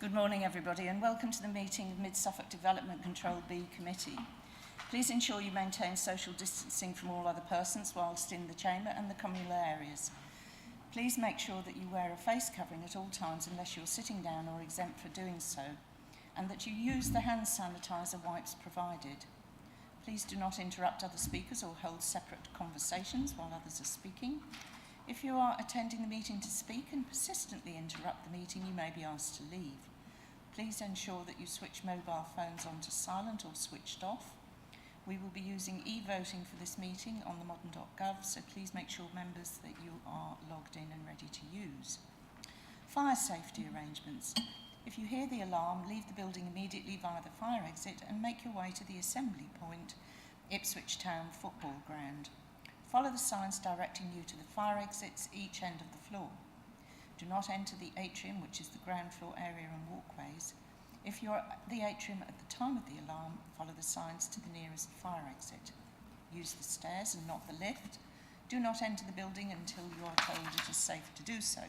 Good morning, everybody, and welcome to the meeting of Mid-Suffolk Development Control B Committee. Please ensure you maintain social distancing from all other persons whilst in the chamber and the communal areas. Please make sure that you wear a face covering at all times unless you're sitting down or exempt for doing so, and that you use the hand sanitizer wipes provided. Please do not interrupt other speakers or hold separate conversations while others are speaking. If you are attending the meeting to speak and persistently interrupt the meeting, you may be asked to leave. Please ensure that you switch mobile phones onto silent or switched off. We will be using e-voting for this meeting on the modern.gov, so please make sure, members, that you are logged in and ready to use. Fire safety arrangements. If you hear the alarm, leave the building immediately via the fire exit and make your way to the assembly point, Ipswich Town Football Ground. Follow the signs directing you to the fire exits each end of the floor. Do not enter the atrium, which is the ground floor area and walkways. If you're at the atrium at the time of the alarm, follow the signs to the nearest fire exit. Use the stairs and not the lift. Do not enter the building until you are told it is safe to do so.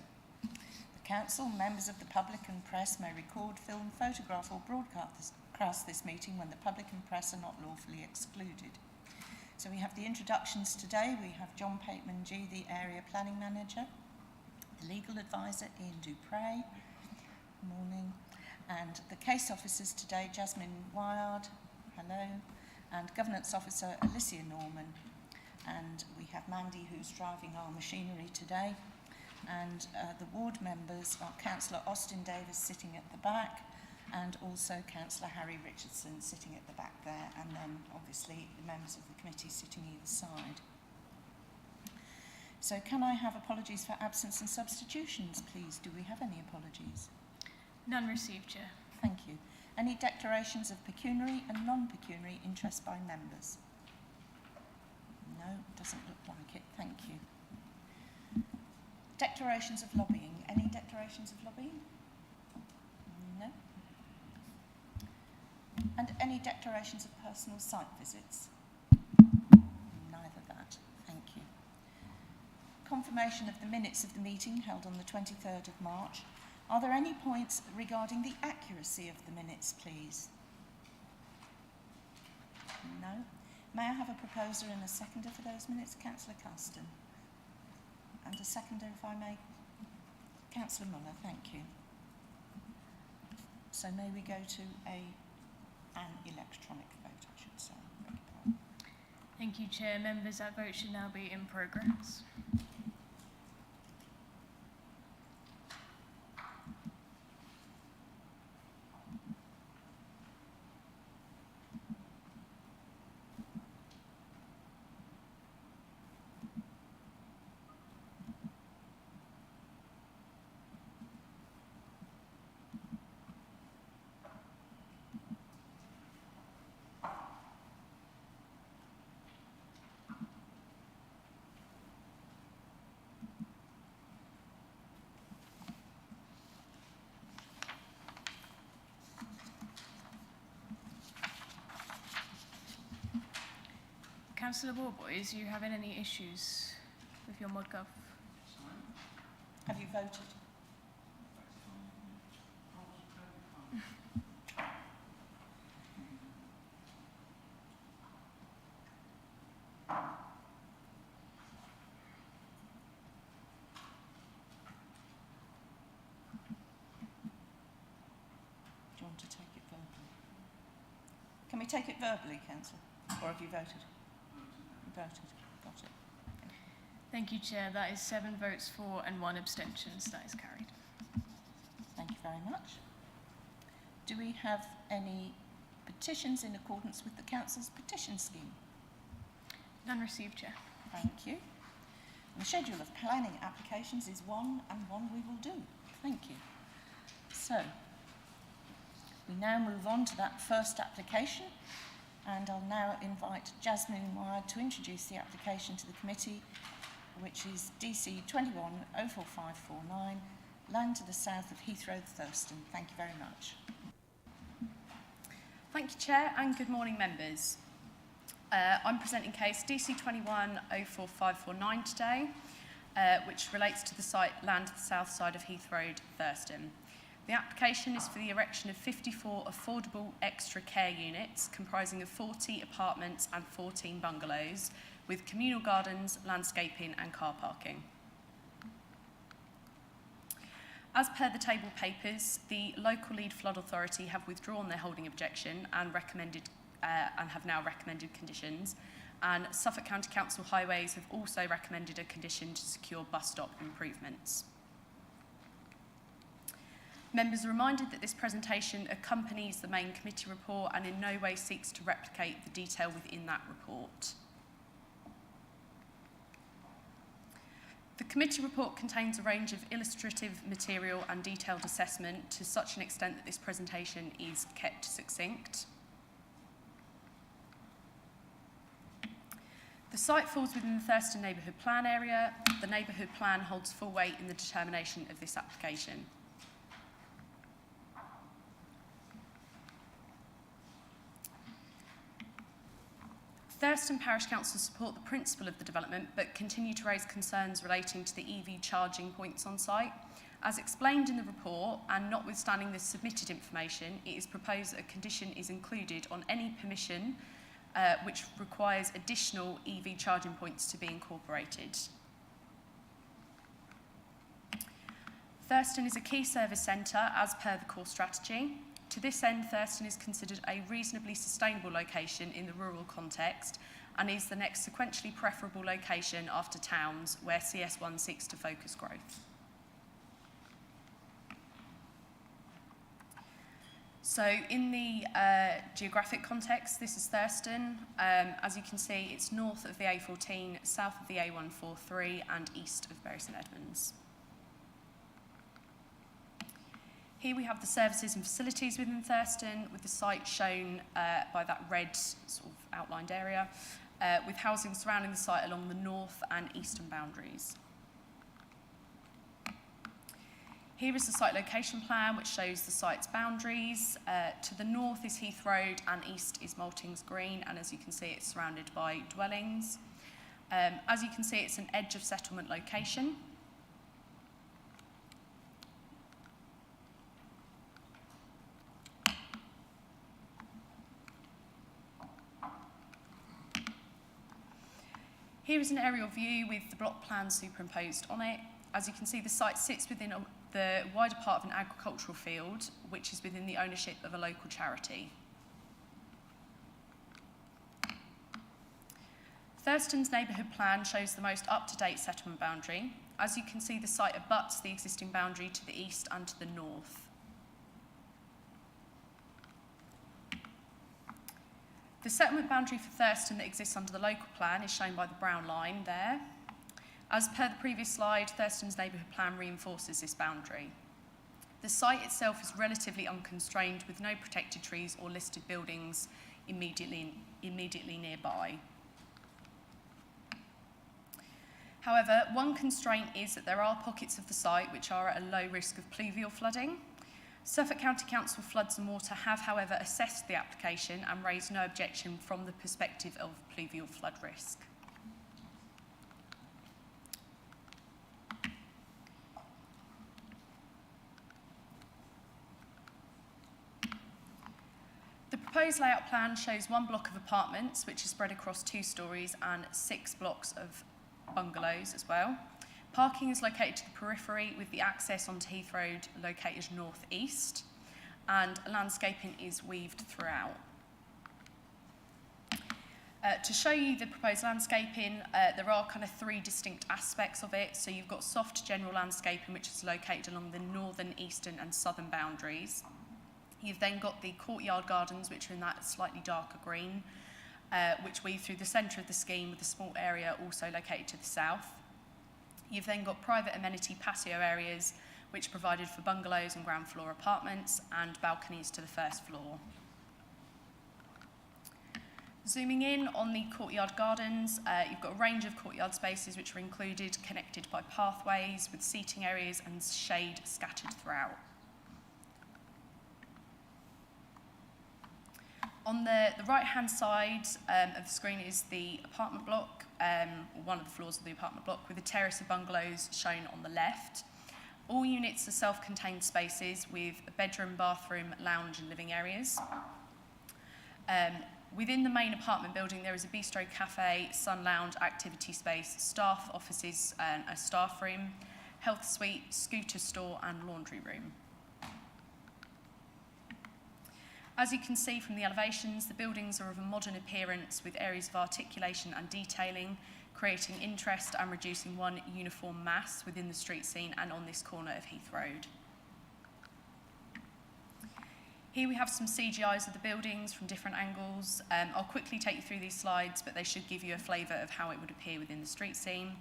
The council, members of the public and press may record, film, photograph or broadcast this meeting when the public and press are not lawfully excluded. So we have the introductions today. We have John Pateman G, the Area Planning Manager, the Legal Advisor Ian Dupre, morning, and the Case Officers today, Jasmine Wyard, hello, and Governance Officer Alicia Norman. And we have Mandy, who's driving our machinery today. And the ward members are Councillor Austin Davis sitting at the back, and also Councillor Harry Richardson sitting at the back there, and then obviously the members of the committee sitting either side. So can I have apologies for absence and substitutions, please? Do we have any apologies? None received, Chair. Thank you. Any declarations of pecuniary and non-pecuniary interest by members? No, doesn't look like it. Thank you. Declarations of lobbying. Any declarations of lobbying? No. And any declarations of personal site visits? Neither that. Thank you. Confirmation of the minutes of the meeting held on the 23rd of March. Are there any points regarding the accuracy of the minutes, please? No. May I have a proposer and a seconder for those minutes? Councillor Carston. And a seconder, if I may. Councillor Muller, thank you. So may we go to an electronic vote, I should say. Thank you, Chair. Members, that vote should now be in progress. Councillor Warboys, are you having any issues with your ModGov? Have you voted? Do you want to take it verbally? Can we take it verbally, Councillor? Or have you voted? Voted. Got it. Thank you, Chair. That is 7 votes for and 1 abstention, so that is carried. Thank you very much. Do we have any petitions in accordance with the Council's petition scheme? None received, Chair. Thank you. And the schedule of planning applications is one, and one we will do. Thank you. So, we now move on to that first application. And I'll now invite Jasmine Wyard to introduce the application to the committee, which is DC 21-04549, land to the south of Heathrow, Thurston. Thank you very much. Thank you, Chair, and good morning, members. I'm presenting case DC 21-04549 today, which relates to the site land to the south side of Heathrow, Thurston. The application is for the erection of 54 affordable extra care units comprising of 40 apartments and 14 bungalows with communal gardens, landscaping and car parking. As per the table papers, the local lead flood authority have withdrawn their holding objection and have now recommended conditions, and Suffolk County Council Highways have also recommended a condition to secure bus stop improvements. Members are reminded that this presentation accompanies the main committee report and in no way seeks to replicate the detail within that report. The committee report contains a range of illustrative material and detailed assessment to such an extent that this presentation is kept succinct. The site falls within the Thurston Neighbourhood Plan area. The Neighbourhood Plan holds full weight in the determination of this application. Thurston Parish Council support the principle of the development but continue to raise concerns relating to the EV charging points on site. As explained in the report, and notwithstanding the submitted information, it is proposed that a condition is included on any permission which requires additional EV charging points to be incorporated. Thurston is a key service centre as per the core strategy. To this end, Thurston is considered a reasonably sustainable location in the rural context and is the next sequentially preferable location after towns where CS1 seeks to focus growth. So in the geographic context, this is Thurston. As you can see, it's north of the A14, south of the A143 and east of Bury St Edmunds. Here we have the services and facilities within Thurston, with the site shown by that red sort of outlined area, with housing surrounding the site along the north and eastern boundaries. Here is the site location plan, which shows the site's boundaries. To the north is Heath Road and east is Maltings Green, and as you can see, it's surrounded by dwellings. As you can see, it's an edge of settlement location. Here is an aerial view with the block plan superimposed on it. As you can see, the site sits within the wider part of an agricultural field, which is within the ownership of a local charity. Thurston's neighbourhood plan shows the most up-to-date settlement boundary. As you can see, the site abuts the existing boundary to the east and to the north. The settlement boundary for Thurston that exists under the local plan is shown by the brown line there. As per the previous slide, Thurston's neighbourhood plan reinforces this boundary. The site itself is relatively unconstrained with no protected trees or listed buildings immediately nearby. However, one constraint is that there are pockets of the site which are at a low risk of pluvial flooding. Suffolk County Council Floods and Water have, however, assessed the application and raised no objection from the perspective of pluvial flood risk. The proposed layout plan shows one block of apartments, which is spread across 2 stories, and 6 blocks of bungalows as well. Parking is located to the periphery, with the access onto Heath Road located north-east, and landscaping is weaved throughout. To show you the proposed landscaping, there are kind of 3 distinct aspects of it. So you've got soft general landscaping, which is located along the northern, eastern and southern boundaries. You've then got the courtyard gardens, which are in that slightly darker green, which weave through the centre of the scheme, with a small area also located to the south. You've then got private amenity patio areas, which are provided for bungalows and ground floor apartments, and balconies to the first floor. Zooming in on the courtyard gardens, you've got a range of courtyard spaces which are included, connected by pathways, with seating areas and shade scattered throughout. On the right-hand side of the screen is the apartment block, one of the floors of the apartment block, with a terrace of bungalows shown on the left. All units are self-contained spaces with a bedroom, bathroom, lounge and living areas. Within the main apartment building, there is a bistro, cafe, sun lounge, activity space, staff offices, a staff room, health suite, scooter store and laundry room. As you can see from the elevations, the buildings are of a modern appearance with areas of articulation and detailing, creating interest and reducing one uniform mass within the street scene and on this corner of Heath Road. Here we have some CGIs of the buildings from different angles. I'll quickly take you through these slides, but they should give you a flavour of how it would appear within the street scene.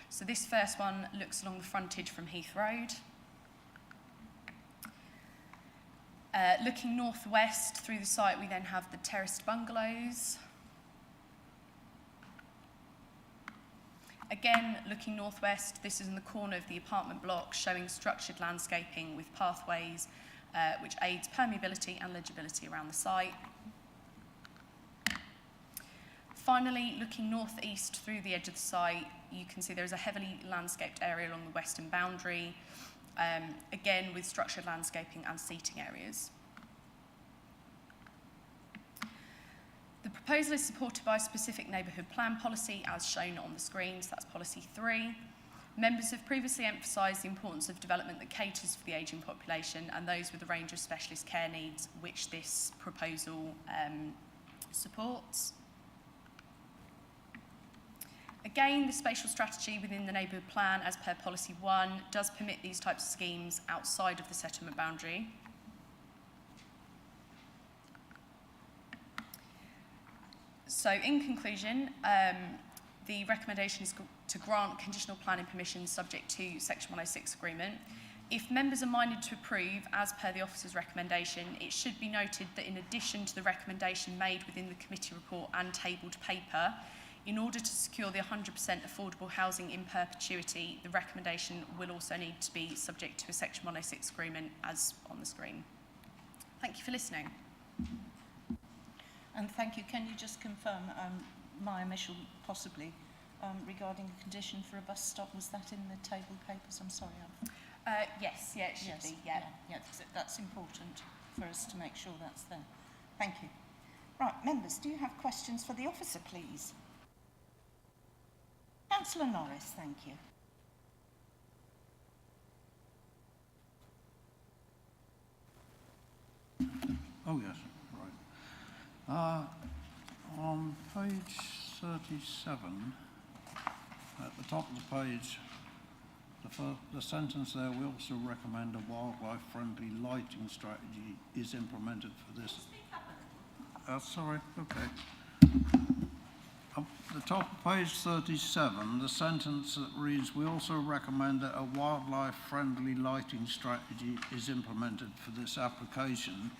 So this first one looks along the frontage from Heath Road. Looking northwest through the site, we then have the terraced bungalows. Again, looking northwest, this is in the corner of the apartment block, showing structured landscaping with pathways, which aids permeability and legibility around the site. Finally, looking northeast through the edge of the site, you can see there is a heavily landscaped area along the western boundary, again with structured landscaping and seating areas. The proposal is supported by a specific neighbourhood plan policy as shown on the screen, so that's policy 3. Members have previously emphasised the importance of development that caters for the ageing population and those with a range of specialist care needs, which this proposal supports. Again, the spatial strategy within the neighbourhood plan, as per policy 1, does permit these types of schemes outside of the settlement boundary. So, in conclusion, the recommendation is to grant conditional planning permission subject to Section 106 agreement. If members are minded to approve, as per the officer's recommendation, it should be noted that in addition to the recommendation made within the committee report and tabled paper, in order to secure the 100% affordable housing in perpetuity, the recommendation will also need to be subject to a Section 106 agreement as on the screen. Thank you for listening. And thank you. Can you just confirm my omission, possibly, regarding a condition for a bus stop? Was that in the table papers? I'm sorry. Yes, yeah, it should be, yeah. Yeah, that's important for us to make sure that's there. Thank you. Right, members, do you have questions for the officer, please? Councillor Norris, thank you. Oh, yes, right. On page 37, at the top of the page, the sentence there, we also recommend a wildlife-friendly lighting strategy is implemented for this. Sorry, okay. Up the top of page 37, the sentence that reads, we also recommend that a wildlife-friendly lighting strategy is implemented for this application.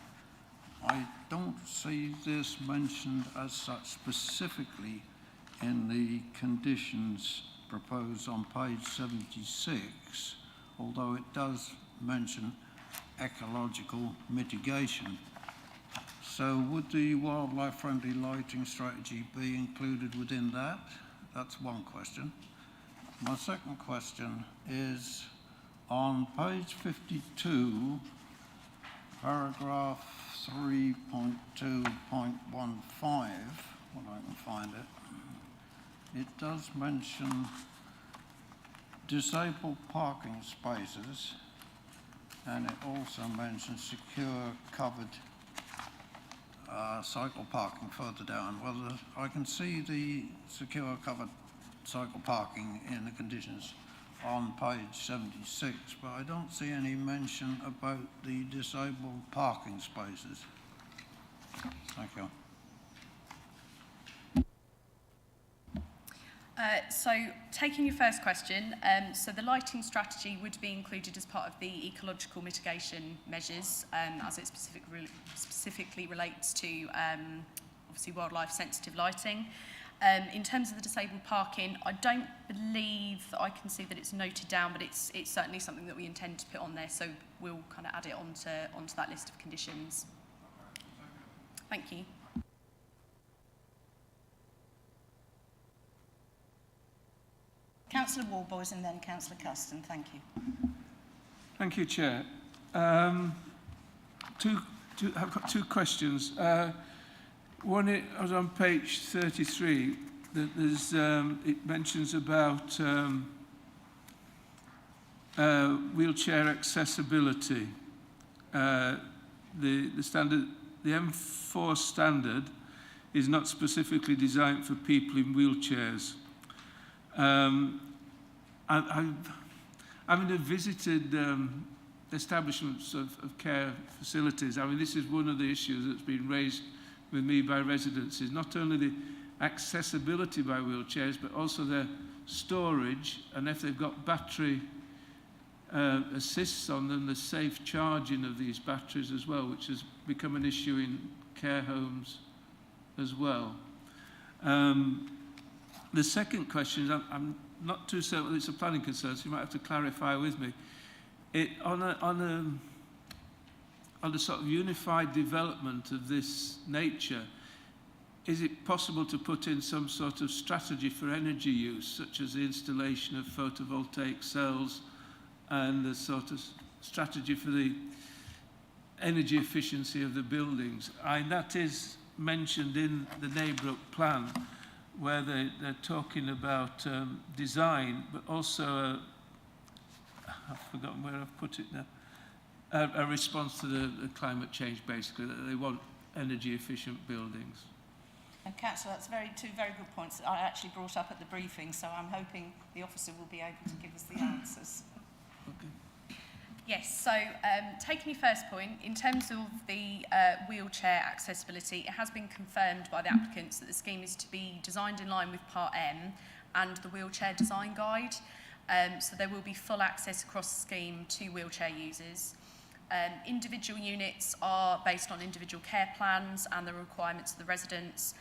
I don't see this mentioned as such specifically in the conditions proposed on page 76, although it does mention ecological mitigation. So would the wildlife-friendly lighting strategy be included within that? That's one question. My second question is on page 52, paragraph 3.2.15, when I can find it, it does mention disabled parking spaces, and it also mentions secure covered cycle parking further down. Well, I can see the secure covered cycle parking in the conditions on page 76, but I don't see any mention about the disabled parking spaces. Thank you. So, taking your first question, so the lighting strategy would be included as part of the ecological mitigation measures, as it specifically relates to obviously wildlife sensitive lighting. In terms of the disabled parking, I don't believe that I can see that it's noted down, but it's certainly something that we intend to put on there, so we'll kind of add it onto that list of conditions. Thank you. Councillor Warboys and then Councillor Custon, thank you. Thank you, Chair. I've got two questions. One is on page 33. There's, it mentions about wheelchair accessibility. The standard, the M4 standard, is not specifically designed for people in wheelchairs. Having visited establishments of care facilities, I mean, this is one of the issues that's been raised with me by residents, is not only the accessibility by wheelchairs, but also their storage, and if they've got battery assists on them, the safe charging of these batteries as well, which has become an issue in care homes as well. The second question is, I'm not too certain, it's a planning concern, so you might have to clarify with me. On a sort of unified development of this nature, is it possible to put in some sort of strategy for energy use, such as the installation of photovoltaic cells and the sort of strategy for the energy efficiency of the buildings? And that is mentioned in the Neighbourhood Plan, where they're talking about design, but also, I've forgotten where I've put it now, a response to the climate change, basically, that they want energy efficient buildings. And Councillor, that's two very good points that I actually brought up at the briefing, so I'm hoping the officer will be able to give us the answers. Okay. Yes, so taking your first point, in terms of the wheelchair accessibility, it has been confirmed by the applicants that the scheme is to be designed in line with Part M and the wheelchair design guide. So there will be full access across the scheme to wheelchair users. Individual units are based on individual care plans and the requirements of the residents.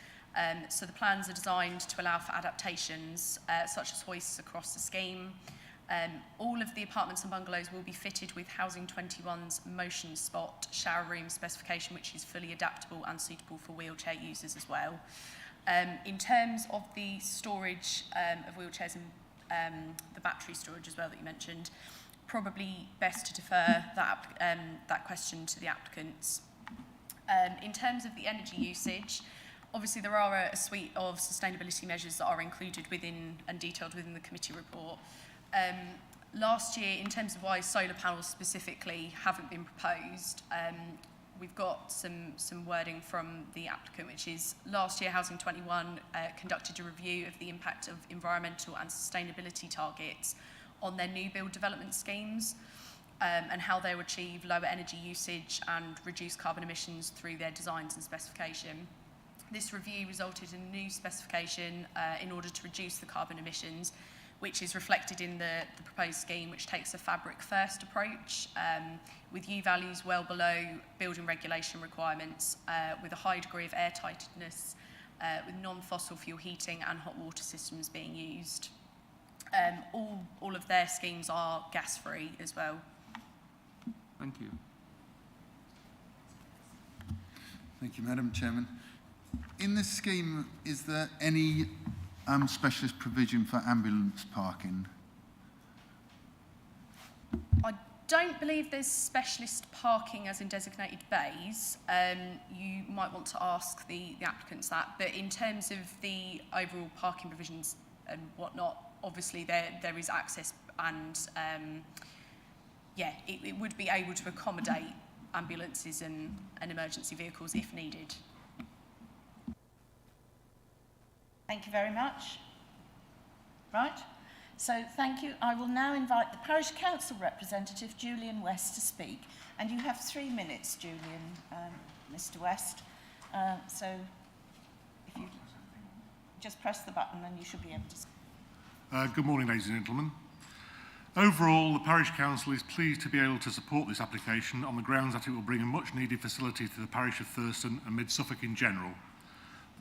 So the plans are designed to allow for adaptations, such as hoists across the scheme. All of the apartments and bungalows will be fitted with Housing 21's motion spot shower room specification, which is fully adaptable and suitable for wheelchair users as well. In terms of the storage of wheelchairs and the battery storage as well that you mentioned, probably best to defer that question to the applicants. In terms of the energy usage, obviously there are a suite of sustainability measures that are included within and detailed within the committee report. Last year, in terms of why solar panels specifically haven't been proposed, we've got some wording from the applicant, which is last year Housing 21 conducted a review of the impact of environmental and sustainability targets on their new build development schemes and how they would achieve lower energy usage and reduce carbon emissions through their designs and specification. This review resulted in a new specification in order to reduce the carbon emissions, which is reflected in the proposed scheme, which takes a fabric-first approach with U values well below building regulation requirements, with a high degree of airtightness, with non-fossil fuel heating and hot water systems being used. All of their schemes are gas-free as well. Thank you. Thank you, Madam Chairman. In this scheme, is there any specialist provision for ambulance parking? I don't believe there's specialist parking as in designated bays. You might want to ask the applicants that, but in terms of the overall parking provisions and whatnot, obviously there is access and yeah, it would be able to accommodate ambulances and emergency vehicles if needed. Thank you very much. Right, so thank you. I will now invite the Parish Council representative, Julian West, to speak. And you have 3 minutes, Julian, Mr. West. So if you just press the button, then you should be able to speak. Good morning, ladies and gentlemen. Overall, the Parish Council is pleased to be able to support this application on the grounds that it will bring a much needed facility to the parish of Thurston and mid-Suffolk in general.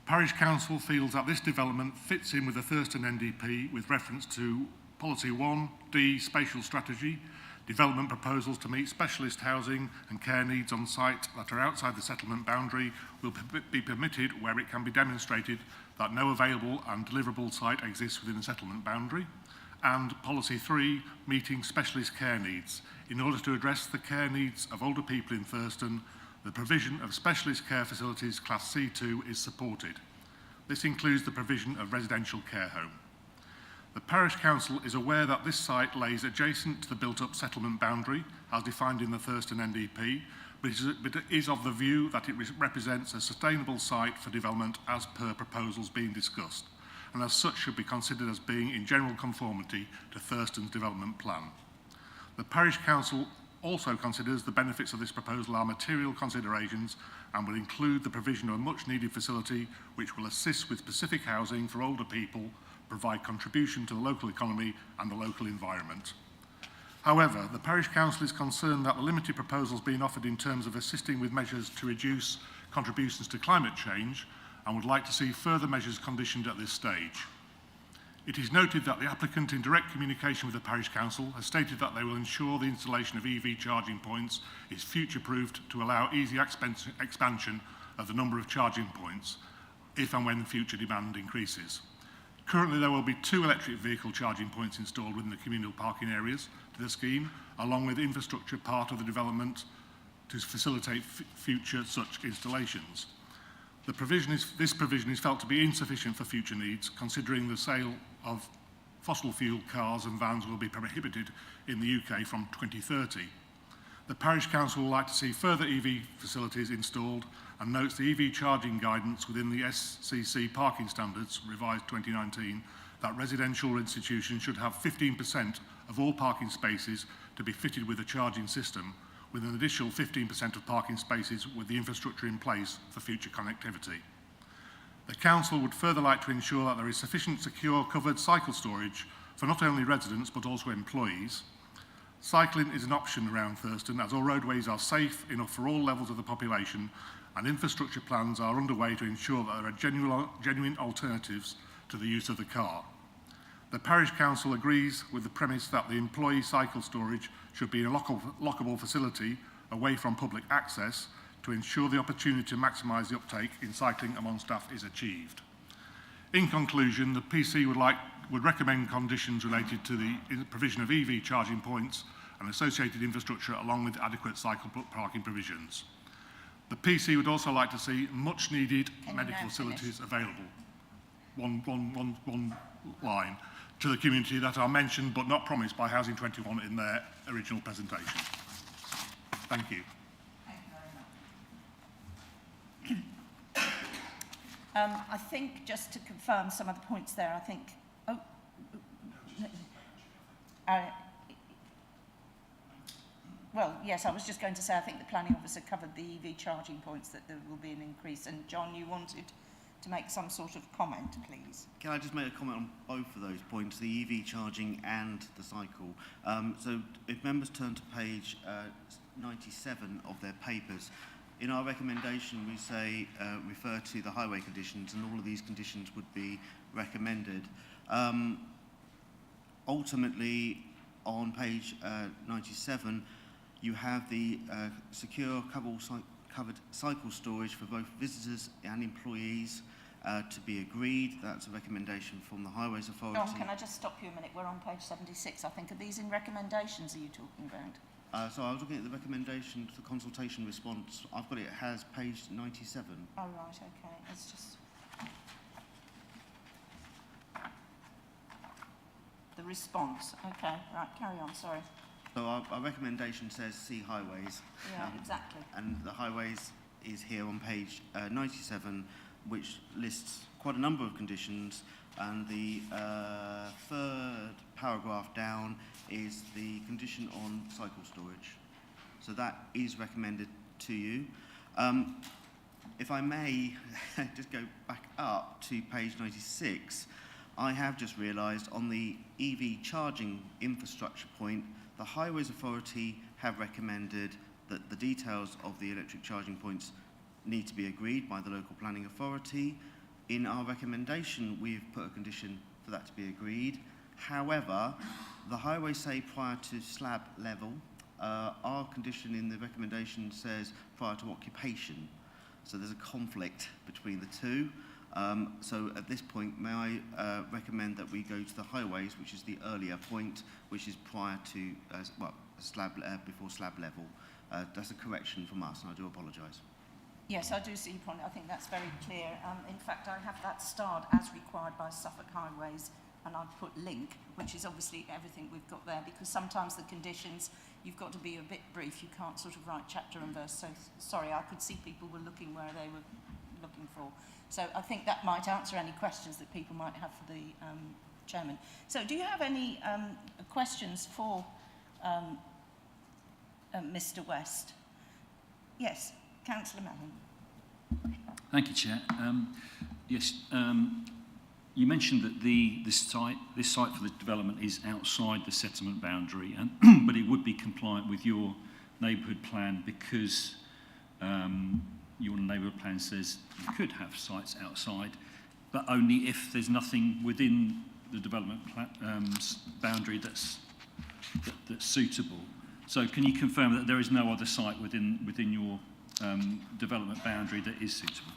The Parish Council feels that this development fits in with the Thurston NDP with reference to Policy 1D Spatial Strategy, development proposals to meet specialist housing and care needs on site that are outside the settlement boundary will be permitted where it can be demonstrated that no available and deliverable site exists within the settlement boundary, and Policy 3, meeting specialist care needs. in order to address the care needs of older people in Thurston, the provision of specialist care facilities Class C2 is supported. This includes the provision of residential care home. The Parish Council is aware that this site lays adjacent to the built-up settlement boundary, as defined in the Thurston NDP, but it is of the view that it represents a sustainable site for development as per proposals being discussed, and as such should be considered as being in general conformity to Thurston's development plan. The Parish Council also considers the benefits of this proposal are material considerations and will include the provision of a much-needed facility which will assist with specific housing for older people, provide contribution to the local economy and the local environment. However, the Parish Council is concerned that the limited proposals being offered in terms of assisting with measures to reduce contributions to climate change and would like to see further measures conditioned at this stage. It is noted that the applicant, in direct communication with the Parish Council, has stated that they will ensure the installation of EV charging points is future-proofed to allow easy expansion of the number of charging points if and when future demand increases. Currently, there will be 2 electric vehicle charging points installed within the communal parking areas to the scheme, along with infrastructure part of the development to facilitate future such installations. This provision is felt to be insufficient for future needs, considering the sale of fossil fuel cars and vans will be prohibited in the UK from 2030. The Parish Council would like to see further EV facilities installed and notes the EV charging guidance within the SCC parking standards, revised 2019, that residential institutions should have 15% of all parking spaces to be fitted with a charging system, with an additional 15% of parking spaces with the infrastructure in place for future connectivity. The Council would further like to ensure that there is sufficient secure covered cycle storage for not only residents but also employees. Cycling is an option around Thurston as all roadways are safe enough for all levels of the population, and infrastructure plans are underway to ensure that there are genuine alternatives to the use of the car. The Parish Council agrees with the premise that the employee cycle storage should be in a lockable facility away from public access to ensure the opportunity to maximise the uptake in cycling among staff is achieved. In conclusion, the PC would recommend conditions related to the provision of EV charging points and associated infrastructure along with adequate cycle parking provisions. The PC would also like to see much needed medical facilities available, one line, to the community that are mentioned but not promised by Housing 21 in their original presentation. Thank you. I think, just to confirm some of the points there, I think... well, yes, I was just going to say I think the planning officer covered the EV charging points, that there will be an increase. And John, you wanted to make some sort of comment, please. Can I just make a comment on both of those points, the EV charging and the cycle? So if members turn to page 97 of their papers, in our recommendation we say refer to the highway conditions, and all of these conditions would be recommended. Ultimately, on page 97, you have the secure covered cycle storage for both visitors and employees to be agreed. That's a recommendation from the Highways Authority. John, can I just stop you a minute? We're on page 76, I think. Are these in recommendations are you talking about? So I was looking at the recommendation for consultation response. I've got it has page 97. Oh, right, okay. It's just... the response. Okay, right, carry on, sorry. So our recommendation says see highways. Yeah, exactly. And the highways is here on page 97, which lists quite a number of conditions. And the third paragraph down is the condition on cycle storage. So that is recommended to you. If I may just go back up to page 96, I have just realised on the EV charging infrastructure point, the Highways Authority have recommended that the details of the electric charging points need to be agreed by the local planning authority. In our recommendation, we've put a condition for that to be agreed. However, the highways say prior to slab level. Our condition in the recommendation says prior to occupation. So there's a conflict between the two. So at this point, may I recommend that we go to the highways, which is the earlier point, which is prior to, before slab level. That's a correction from us, and I do apologise. Yes, I do see your point. I think that's very clear. In fact, I have that starred as required by Suffolk Highways, and I've put link, which is obviously everything we've got there, because sometimes the conditions, you've got to be a bit brief. You can't sort of write chapter and verse. So, sorry, I could see people were looking where they were looking for. So I think that might answer any questions that people might have for the Chairman. So do you have any questions for Mr. West? Yes, Councillor Mellon. Thank you, Chair. Yes, you mentioned that this site for the development is outside the settlement boundary, and but it would be compliant with your neighbourhood plan because your neighbourhood plan says you could have sites outside, but only if there's nothing within the development boundary that's suitable. So can you confirm that there is no other site within your development boundary that is suitable?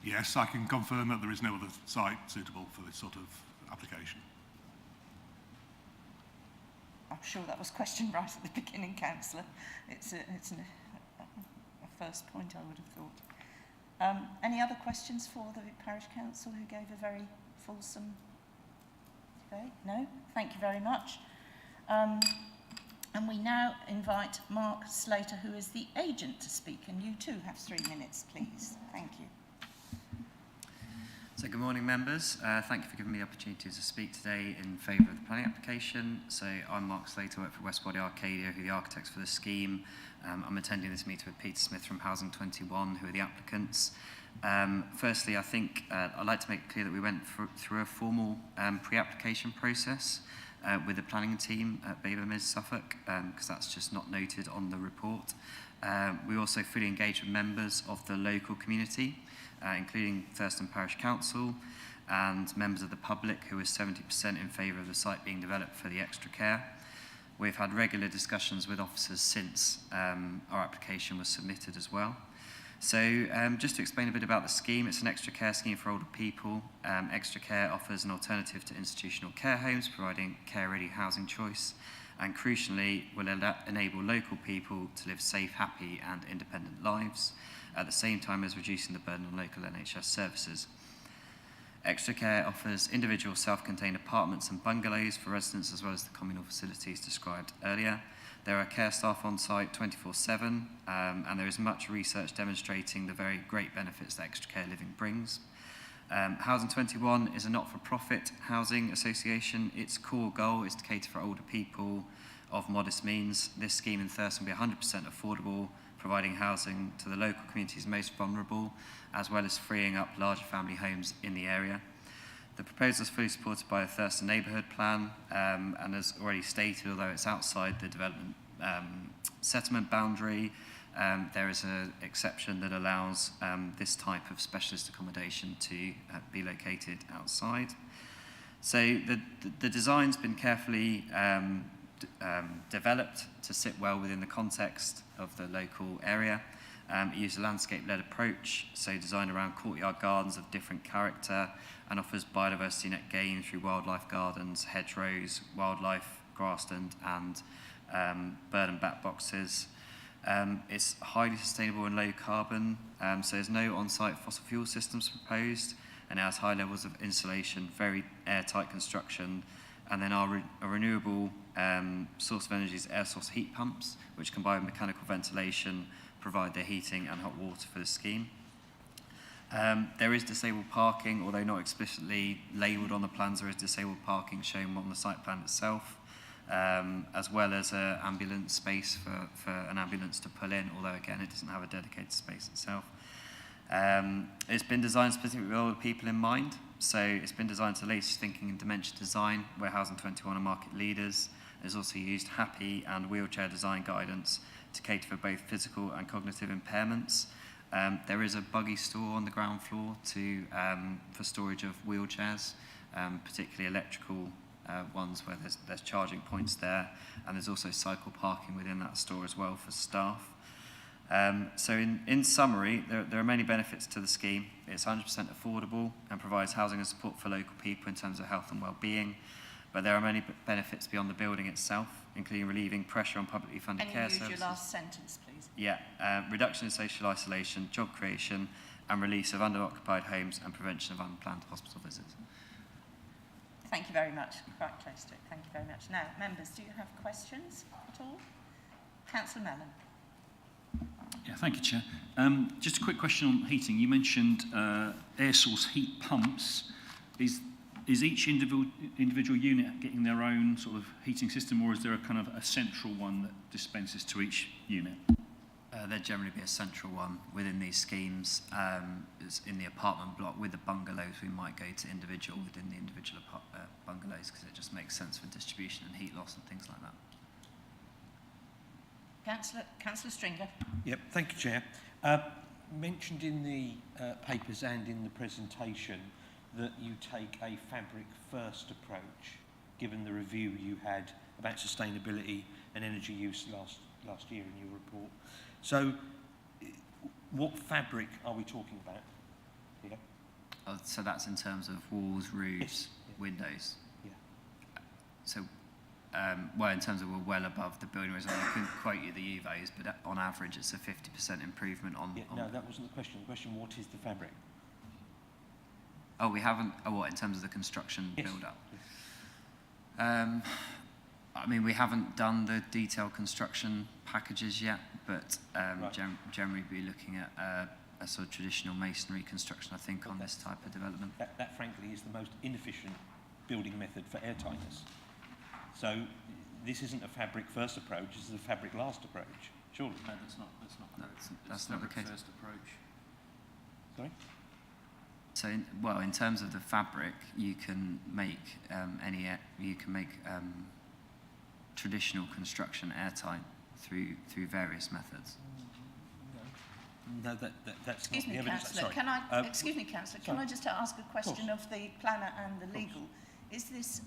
Yes, I can confirm that there is no other site suitable for this sort of application. I'm sure that was questioned right at the beginning, Councillor. It's a first point, I would have thought. Any other questions for the Parish Council, who gave a very fulsome debate? No? Thank you very much. And we now invite Mark Slater, who is the agent, to speak. And you too have 3 minutes, please. Thank you. So good morning, members. Thank you for giving me the opportunity to speak today in favour of the planning application. So I'm Mark Slater, work for West Body Arcadia, who are the architects for the scheme. I'm attending this meeting with Peter Smith from Housing 21, who are the applicants. Firstly, I think I'd like to make it clear that we went through a formal pre-application process with the planning team at Baber Mids, Suffolk, because that's just not noted on the report. We also fully engaged with members of the local community, including Thurston Parish Council and members of the public, who are 70% in favour of the site being developed for the extra care. We've had regular discussions with officers since our application was submitted as well. So just to explain a bit about the scheme, it's an extra care scheme for older people. Extra care offers an alternative to institutional care homes, providing care-ready housing choice, and crucially will enable local people to live safe, happy and independent lives, at the same time as reducing the burden on local NHS services. Extra care offers individual self-contained apartments and bungalows for residents, as well as the communal facilities described earlier. There are care staff on site 24/7, and there is much research demonstrating the very great benefits that extra care living brings. Housing 21 is a not-for-profit housing association. Its core goal is to cater for older people of modest means. This scheme in Thurston will be 100% affordable, providing housing to the local communities most vulnerable, as well as freeing up larger family homes in the area. The proposal is fully supported by a Thurston neighbourhood plan, and as already stated, although it's outside the development settlement boundary, there is an exception that allows this type of specialist accommodation to be located outside. So the design's been carefully developed to sit well within the context of the local area. It uses a landscape-led approach, so designed around courtyard gardens of different character, and offers biodiversity net gain through wildlife gardens, hedgerows, wildlife grassland, and bird and bat boxes. It's highly sustainable and low carbon, so there's no on-site fossil fuel systems proposed, and it has high levels of insulation, very airtight construction, and then our renewable source of energy is air source heat pumps, which combined with mechanical ventilation provide the heating and hot water for the scheme. There is disabled parking, although not explicitly labelled on the plans. There is disabled parking shown on the site plan itself, as well as an ambulance space for an ambulance to pull in, although again it doesn't have a dedicated space itself. It's been designed specifically with older people in mind, so it's been designed to latest thinking in dementia design, where Housing 21 are market leaders. It's also used happy and wheelchair design guidance to cater for both physical and cognitive impairments. There is a buggy store on the ground floor for storage of wheelchairs, particularly electrical ones where there's charging points there, and there's also cycle parking within that store as well for staff. So in summary, there are many benefits to the scheme. It's 100% affordable and provides housing and support for local people in terms of health and well-being. but there are many benefits beyond the building itself, including relieving pressure on publicly funded Can care you use services. your last sentence, please? Yeah, reduction in social isolation, job creation, and release of under-occupied homes and prevention of unplanned hospital visits. Thank you very much. Quite close to it. Thank you very much. Now, members, do you have questions at all? Councillor Mellon. Yeah, thank you, Chair. Just a quick question on heating. You mentioned air source heat pumps. Is each individual unit getting their own sort of heating system, or is there a kind of a central one that dispenses to each unit? There'd generally be a central one within these schemes. In the apartment block with the bungalows, we might go to individual within the individual bungalows because it just makes sense for distribution and heat loss and things like that. Councillor Stringer. Yep, thank you, Chair. Mentioned in the papers and in the presentation that you take a fabric first approach, given the review you had about sustainability and energy use last year in your report. So, what fabric are we talking about here? So that's in terms of walls, roofs, Yes. windows. Yeah. So, well, in terms of we're well above the building regs, I couldn't quote you the UVAs, but on average it's a 50% improvement on... Yeah, no, that wasn't the question. The question, what is the fabric? Oh, we haven't... Oh, what, in terms of the construction Yes. build-up? I mean, we haven't done the detailed construction packages yet, but Right. generally be looking at a sort of traditional masonry construction, I think, on this type of development. That frankly is the most inefficient building method for airtightness. So this isn't a fabric first approach, this is a fabric last approach, surely. No, that's not the case. First approach. Sorry? So, in terms of the fabric, you can make traditional construction airtight through various methods. No, that's Excuse not me, the evidence. Councillor. Sorry. Can I, excuse me, Councillor, can sorry. I just ask a question of the planner and the legal? Is this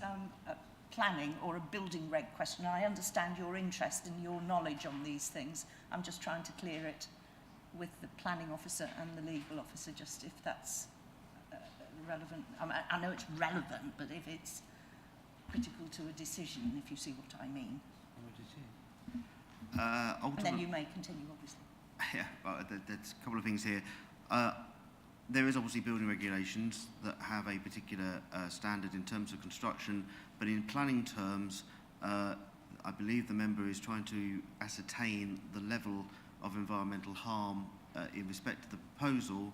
a planning or a building reg question? I understand your interest and your knowledge on these things. I'm just trying to clear it with the planning officer and the legal officer, just if that's relevant. I know it's relevant, but if it's critical to a decision, if you see what I mean. And then you may continue, obviously. Yeah, well, there's a couple of things here. There is obviously building regulations that have a particular standard in terms of construction, but in planning terms, I believe the member is trying to ascertain the level of environmental harm in respect to the proposal,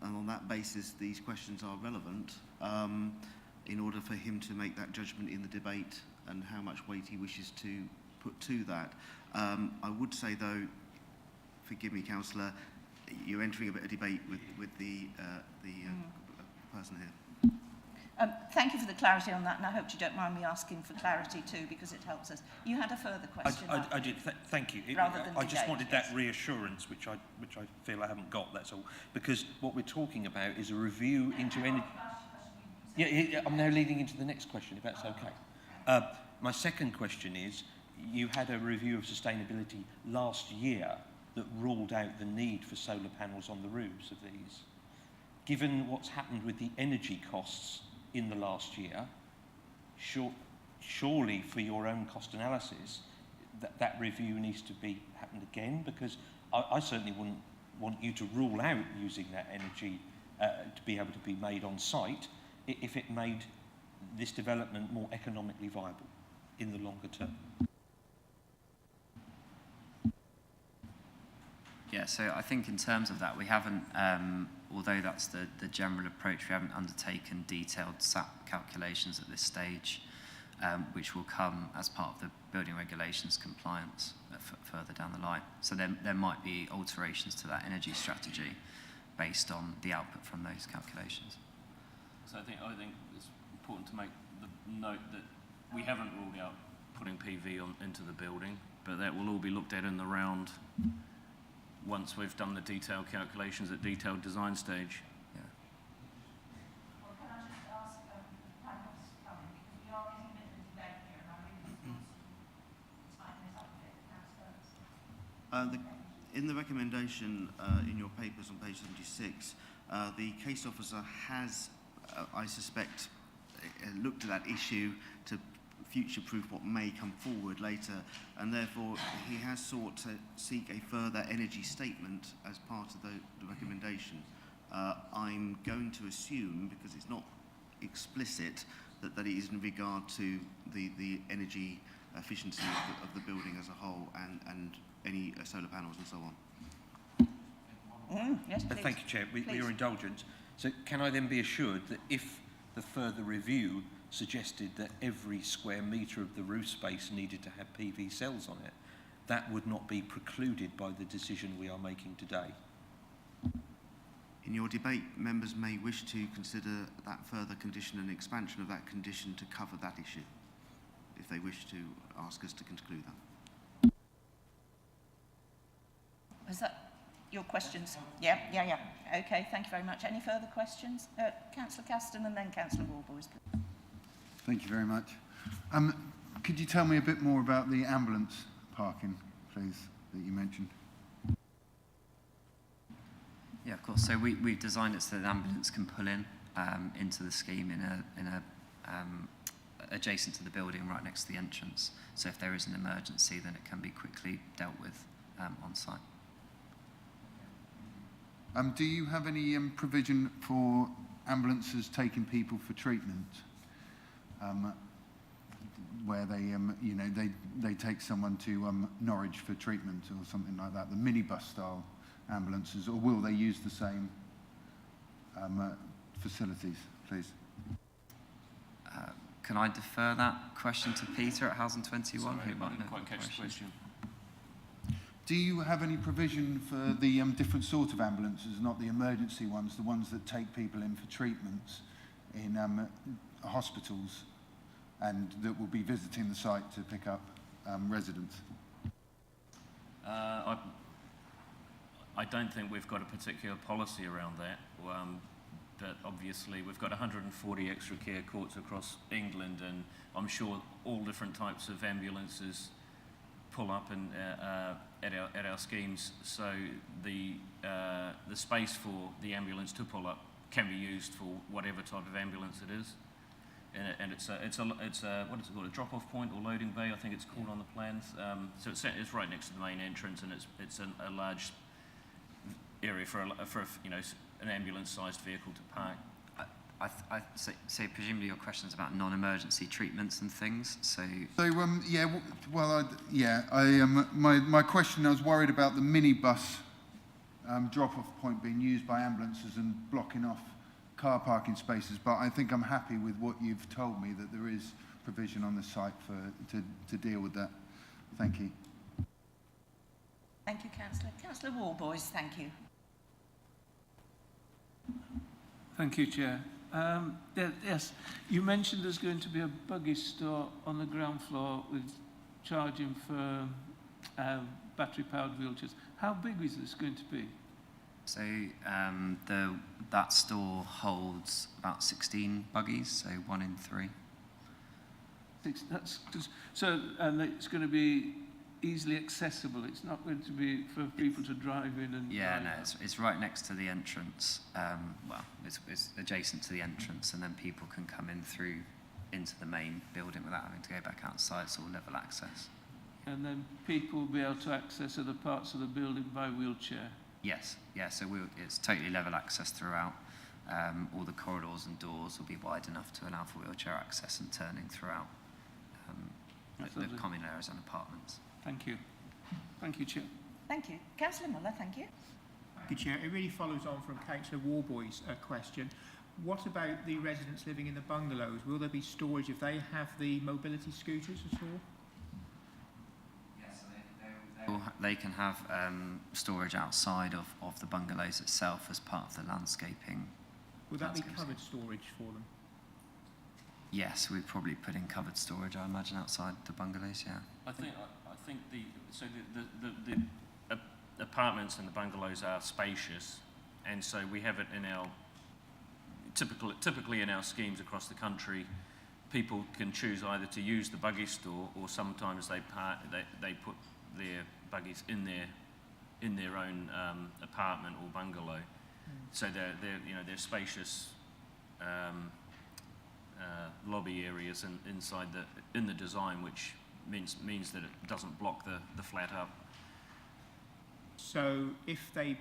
and on that basis, these questions are relevant in order for him to make that judgment in the debate and how much weight he wishes to put to that. I would say, though, forgive me, Councillor, you're entering a bit of debate with the person here. Thank you for the clarity on that, and I hope you don't mind me asking for clarity too, because it helps us. You had a further question. I did. Thank you. Rather than I just debate, wanted yes. that reassurance, which I feel I haven't got. That's all. Because what we're talking about is a review into any. Yeah, I'm now leading into the next question, if that's okay. My second question is: you had a review of sustainability last year that ruled out the need for solar panels on the roofs of these. Given what's happened with the energy costs in the last year, surely for your own cost analysis, that review needs to be happened again, because I certainly wouldn't want you to rule out using that energy to be able to be made on site if it made this development more economically viable in the longer term. Yeah, so I think in terms of that, we haven't, although that's the general approach, we haven't undertaken detailed SAP calculations at this stage, which will come as part of the building regulations compliance further down the line. So there might be alterations to that energy strategy based on the output from those calculations. So I think it's important to make the note that we haven't ruled out putting PV into the building, but that will all be looked at in the round once we've done the detailed calculations at detailed design stage. Yeah. Well, can I just ask panels coming, because we are getting a bit of a debate here, and I really just want to tighten this up a bit. Councillor. In the recommendation in your papers on page 76, the case officer has, I suspect, looked at that issue to future-proof what may come forward later, and therefore he has sought to seek a further energy statement as part of the recommendation. I'm going to assume, because it's not explicit, that it is in regard to the energy efficiency of the building as a whole and any solar panels and so on. Yes, please. Thank you, Chair. With Please. your indulgence. So can I then be assured that if the further review suggested that every square metre of the roof space needed to have PV cells on it, that would not be precluded by the decision we are making today? In your debate, members may wish to consider that further condition and expansion of that condition to cover that issue, if they wish to ask us to conclude that. Was that your questions? Yeah. Okay, thank you very much. Any further questions? Councillor Caston and then Councillor Warboys, please. Thank you very much. Could you tell me a bit more about the ambulance parking, please, that you mentioned? Yeah, of course. So we've designed it so that the ambulance can pull in into the scheme in a adjacent to the building, right next to the entrance. So if there is an emergency, then it can be quickly dealt with on site. Do you have any provision for ambulances taking people for treatment, where they take someone to Norwich for treatment or something like that, the minibus style ambulances, or will they use the same facilities, please? Can I defer that question to Peter at Housing 21? Sorry, who might know quite the catch the question. Do you have any provision for the different sort of ambulances, not the emergency ones, the ones that take people in for treatments in hospitals and that will be visiting the site to pick up residents? I don't think we've got a particular policy around that, but obviously we've got 140 extra care courts across England, and I'm sure all different types of ambulances pull up and at our schemes. So the space for the ambulance to pull up can be used for whatever type of ambulance it is, and it's a what is it called, a drop-off point or loading bay, I think it's called on the plans. So it's right next to the main entrance, and it's a large area for an ambulance-sized vehicle to park. So presumably your question is about non-emergency treatments and things. So my question, I was worried about the minibus drop-off point being used by ambulances and blocking off car parking spaces, but I think I'm happy with what you've told me, that there is provision on the site to deal with that. Thank you. Thank you, Councillor. Councillor Warboys, thank you. Thank you, Chair. Yes, you mentioned there's going to be a buggy store on the ground floor with charging for battery-powered wheelchairs. How big is this going to be? So that store holds about 16 buggies, so 1 in 3. And it's going to be easily accessible. It's not going to be for people to drive in and... Yeah, no, it's right next to the entrance. Well, it's adjacent to the entrance, and then people can come in through into the main building without having to go back outside. It's all level access. And then people will be able to access other parts of the building by wheelchair? Yes, yeah, so it's totally level access throughout. All the corridors and doors will be wide enough to allow for wheelchair access and turning throughout the common areas and apartments. Thank you. Thank you, Chair. Thank you. Councillor Muller, thank you. Thank you, Chair. It really follows on from Councillor Warboys' question. What about the residents living in the bungalows? Will there be storage if they have the mobility scooters at all? Yes, they can have storage outside of the bungalows itself as part of the landscaping. Would that be covered storage for them? Yes, we'd probably put in covered storage, I imagine, outside the bungalows, yeah. I think the apartments and the bungalows are spacious, and so we have it in our typically in our schemes across the country. People can choose either to use the buggy store, or sometimes they put their buggies in their own apartment or bungalow. So they're spacious lobby areas inside in the design, which means that it doesn't block the flat up. So if the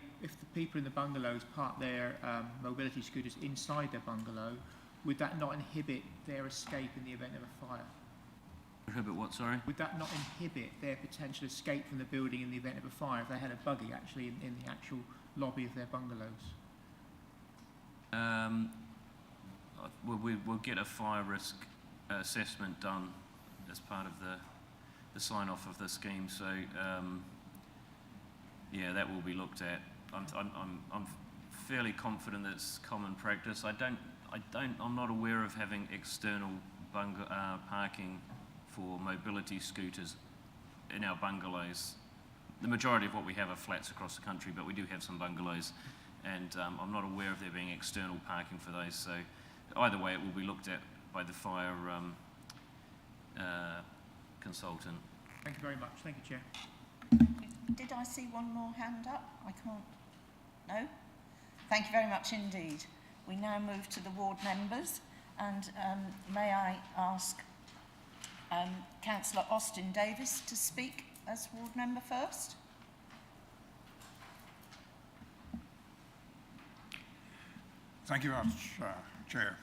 people in the bungalows park their mobility scooters inside their bungalow, would that not inhibit their escape in the event of a fire? Prohibit what, sorry? Would that not inhibit their potential escape from the building in the event of a fire if they had a buggy actually in the actual lobby of their bungalows? We'll get a fire risk assessment done as part of the sign-off of the scheme. So yeah, that will be looked at. I'm fairly confident that it's common practice. I'm not aware of having external parking for mobility scooters in our bungalows. The majority of what we have are flats across the country, but we do have some bungalows, and I'm not aware of there being external parking for those. So either way, it will be looked at by the fire consultant. Thank you very much. Thank you, Chair. Did I see one more hand up? I can't. No? Thank you very much indeed. We now move to the ward members, and may I ask Councillor Austin Davis to speak as ward member first? Thank you very much, Chair.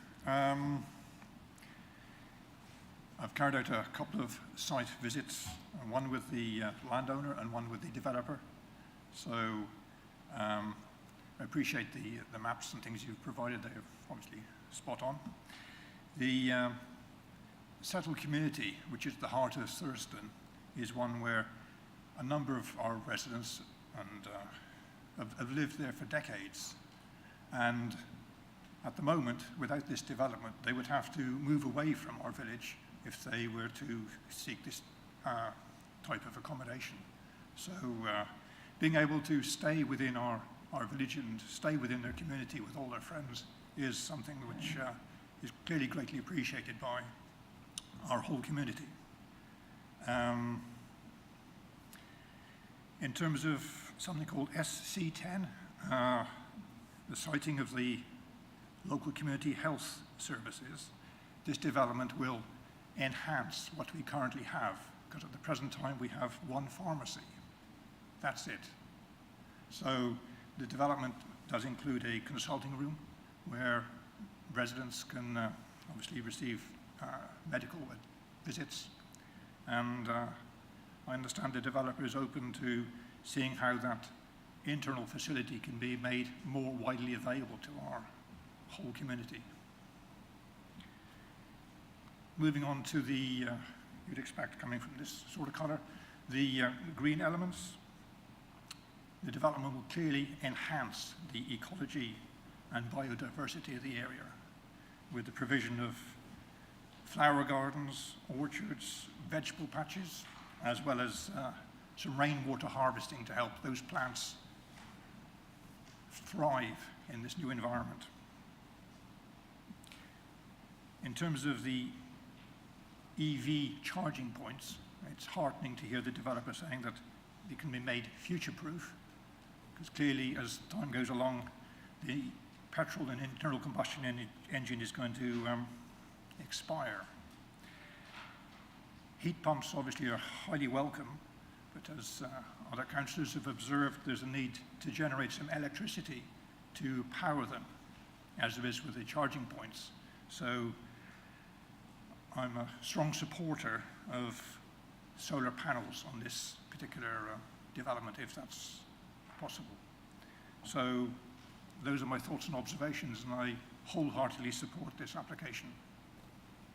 I've carried out a couple of site visits, one with the landowner and one with the developer. So I appreciate the maps and things you've provided. They're obviously spot on. The settled community, which is the heart of Thurston, is one where a number of our residents have lived there for decades. And at the moment, without this development, they would have to move away from our village if they were to seek this type of accommodation. So being able to stay within our village and stay within their community with all their friends is something which is clearly greatly appreciated by our whole community. In terms of something called SC10, the siting of the local community health services, this development will enhance what we currently have, because at the present time we have one pharmacy. That's it. So the development does include a consulting room where residents can obviously receive medical visits, and I understand the developer is open to seeing how that internal facility can be made more widely available to our whole community. Moving on to the, you'd expect coming from this sort of colour, the green elements. The development will clearly enhance the ecology and biodiversity of the area with the provision of flower gardens, orchards, vegetable patches, as well as some rainwater harvesting to help those plants thrive in this new environment. In terms of the EV charging points, it's heartening to hear the developer saying that they can be made future-proof, because clearly as time goes along, the petrol and internal combustion engine is going to expire. Heat pumps obviously are highly welcome, but as other councillors have observed, there's a need to generate some electricity to power them, as there is with the charging points. So I'm a strong supporter of solar panels on this particular development, if that's possible. So those are my thoughts and observations, and I wholeheartedly support this application.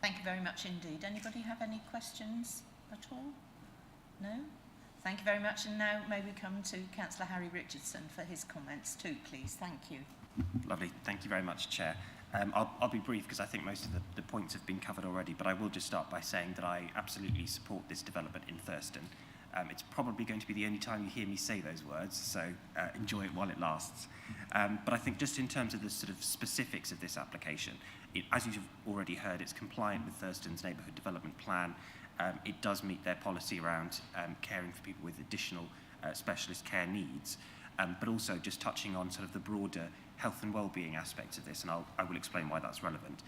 Thank you very much indeed. Anybody have any questions at all? No? Thank you very much. And now may we come to Councillor Harry Richardson for his comments too, please. Thank you. Lovely. Thank you very much, Chair. I'll be brief because I think most of the points have been covered already, but I will just start by saying that I absolutely support this development in Thurston. It's probably going to be the only time you hear me say those words, so enjoy it while it lasts. But I think just in terms of the sort of specifics of this application, as you've already heard, it's compliant with Thurston's neighbourhood development plan. It does meet their policy around caring for people with additional specialist care needs, but also just touching on sort of the broader health and well-being aspects of this, and I will explain why that's relevant.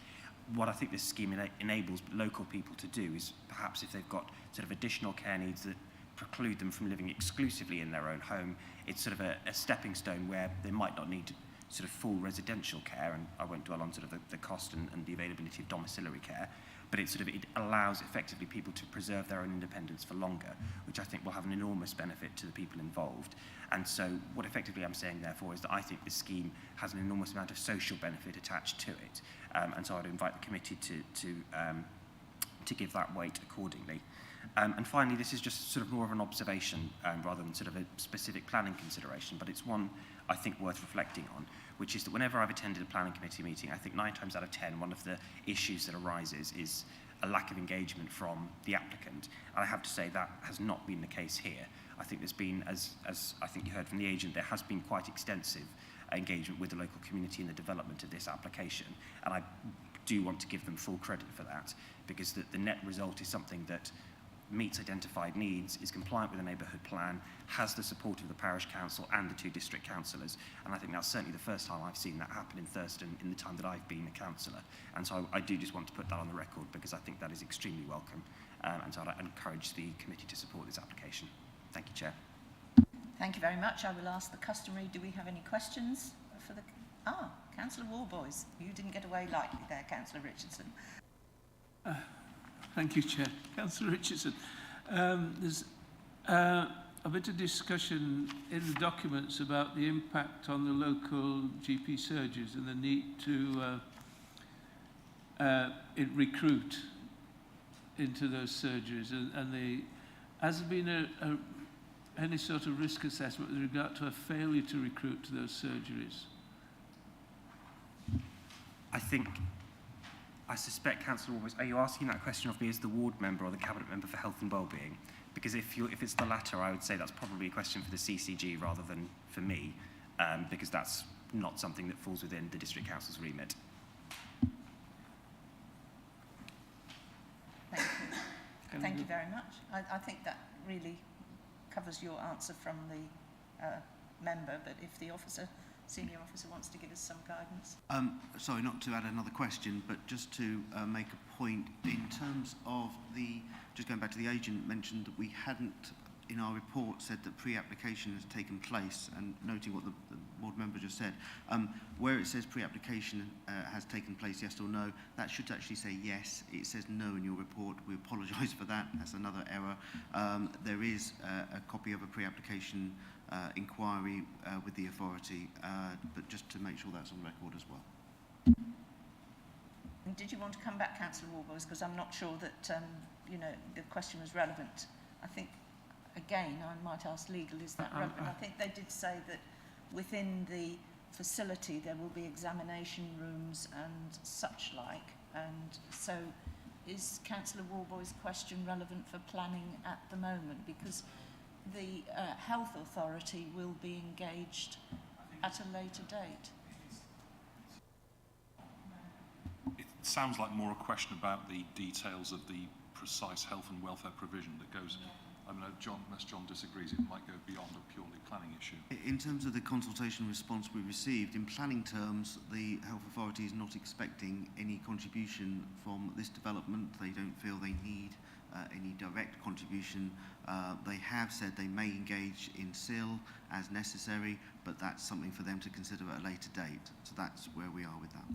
what I think this scheme enables local people to do is perhaps if they've got sort of additional care needs that preclude them from living exclusively in their own home, it's sort of a stepping stone where they might not need sort of full residential care, and I won't dwell on sort of the cost and the availability of domiciliary care, but it allows effectively people to preserve their own independence for longer, which I think will have an enormous benefit to the people involved. And so what effectively I'm saying therefore is that I think this scheme has an enormous amount of social benefit attached to it, and so I'd invite the committee to give that weight accordingly. And finally, this is just sort of more of an observation rather than sort of a specific planning consideration, but it's one I think worth reflecting on, which is that whenever I've attended a planning committee meeting, I think 9 times out of 10, one of the issues that arises is a lack of engagement from the applicant. And I have to say that has not been the case here. I think there's been, as I think you heard from the agent, there has been quite extensive engagement with the local community in the development of this application. And I do want to give them full credit for that, because the net result is something that meets identified needs, is compliant with the neighbourhood plan, has the support of the parish council and the 2 district councillors, and I think that's certainly the first time I've seen that happen in Thurston in the time that I've been a councillor. And so I do just want to put that on the record, because I think that is extremely welcome, and so I'd encourage the committee to support this application. Thank you, Chair. Thank you very much. I will ask the customary, do we have any questions for the... Councillor Warboys, you didn't get away lightly there, Councillor Richardson. Thank you, Chair. Councillor Richardson, there's a bit of discussion in the documents about the impact on the local GP surgeries and the need to recruit into those surgeries. Has there been any sort of risk assessment with regard to a failure to recruit to those surgeries? I suspect, Councillor Warboys, are you asking that question of me as the ward member or the Cabinet Member for Health and Wellbeing? Because if it's the latter, I would say that's probably a question for the CCG rather than for me, because that's not something that falls within the District Council's remit. Thank you. Thank you very much. I think that really covers your answer from the member, but if the senior officer wants to give us some guidance. Sorry, not to add another question, but just to make a point in terms of just going back to the agent mentioned that we hadn't in our report said that pre-application has taken place, and noting what the board member just said, where it says pre-application has taken place, yes or no, that should actually say yes. It says no in your report. We apologise for that. That's another error. There is a copy of a pre-application inquiry with the authority, but just to make sure that's on record as well. And did you want to come back, Councillor Warboys, because I'm not sure that the question was relevant. I think, again, I might ask legal, is that relevant? I think they did say that within the facility there will be examination rooms and such like, and so is Councillor Warboys' question relevant for planning at the moment? Because the health authority will be engaged at a later date. It sounds like more a question about the details of the precise health and welfare provision that goes. I mean, unless John disagrees, it might go beyond a purely planning issue. In terms of the consultation response we received, in planning terms, the health authority is not expecting any contribution from this development. They don't feel they need any direct contribution. They have said they may engage in SIL as necessary, but that's something for them to consider at a later date. So that's where we are with that.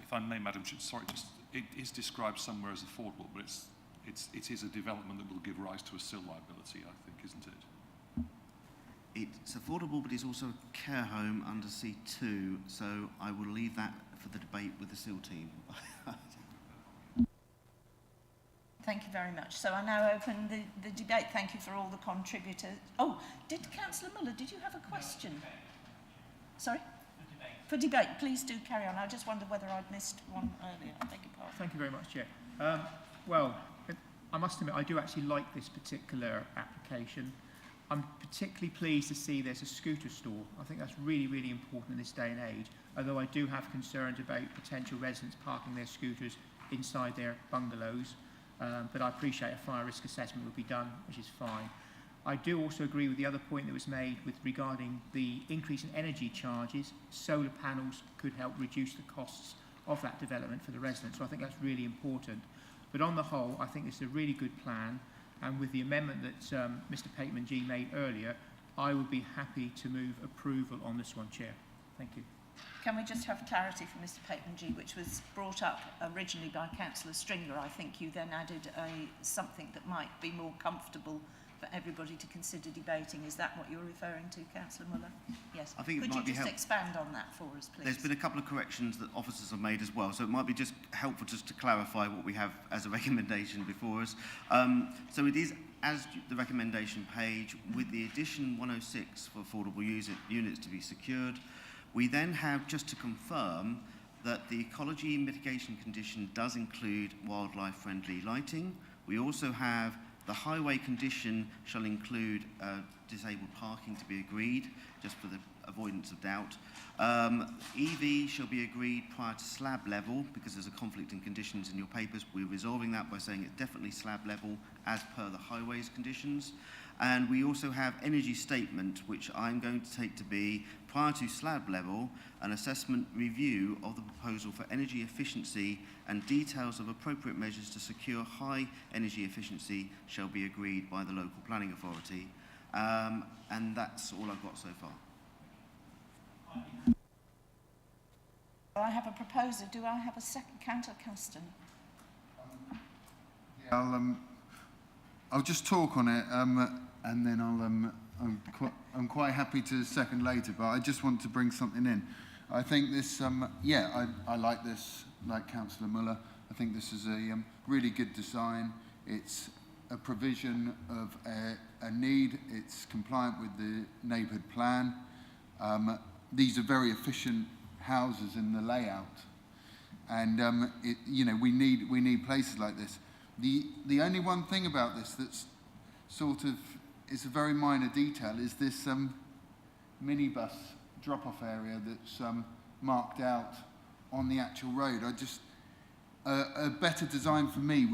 If I may, Madam Chair, sorry, it is described somewhere as affordable, but it is a development that will give rise to a SIL liability, I think, isn't it? It's affordable, but it's also a care home under C2, so I will leave that for the debate with the SIL team. Thank you very much. So I now open the debate. Thank you for all the contributors. Oh, Councillor Muller, did you have a question? Sorry? For debate, please do carry on. I just wondered whether I'd missed one earlier. I beg your pardon. Thank you very much, Chair. Well, I must admit, I do actually like this particular application. I'm particularly pleased to see there's a scooter store. I think that's really, really important in this day and age, although I do have concerns about potential residents parking their scooters inside their bungalows. But I appreciate a fire risk assessment will be done, which is fine. I do also agree with the other point that was made with regarding the increase in energy charges. Solar panels could help reduce the costs of that development for the residents, so I think that's really important. But on the whole, I think it's a really good plan, and with the amendment that Mr. Pateman-G made earlier, I would be happy to move approval on this one, Chair. Thank you. Can we just have clarity from Mr. Pateman-G, which was brought up originally by Councillor Stringer? I think you then added something that might be more comfortable for everybody to consider debating. Is that what you're referring to, Councillor Muller? Yes. I think it Could might you be just expand on that for us, please? There's been a couple of corrections that officers have made as well, so it might be just helpful just to clarify what we have as a recommendation before us. So it is as the recommendation page, with the addition 106 for affordable units to be secured. We then have, just to confirm, that the ecology mitigation condition does include wildlife-friendly lighting. We also have the highway condition shall include disabled parking to be agreed, just for the avoidance of doubt. EV shall be agreed prior to slab level, because there's a conflict in conditions in your papers. We're resolving that by saying it's definitely slab level as per the highways conditions. And we also have energy statement, which I'm going to take to be prior to slab level, an assessment review of the proposal for energy efficiency and details of appropriate measures to secure high energy efficiency shall be agreed by the local planning authority. And that's all I've got so far. I have a proposer. Do I have a second? Councillor Caston. I'll just talk on it, and then I'm quite happy to second later, but I just want to bring something in. I think this, I like this, like Councillor Muller. I think this is a really good design. It's a provision of a need. It's compliant with the neighbourhood plan. These are very efficient houses in the layout, and we need places like this. The only one thing about this that's sort of is a very minor detail is this minibus drop-off area that's marked out on the actual road. A better design for me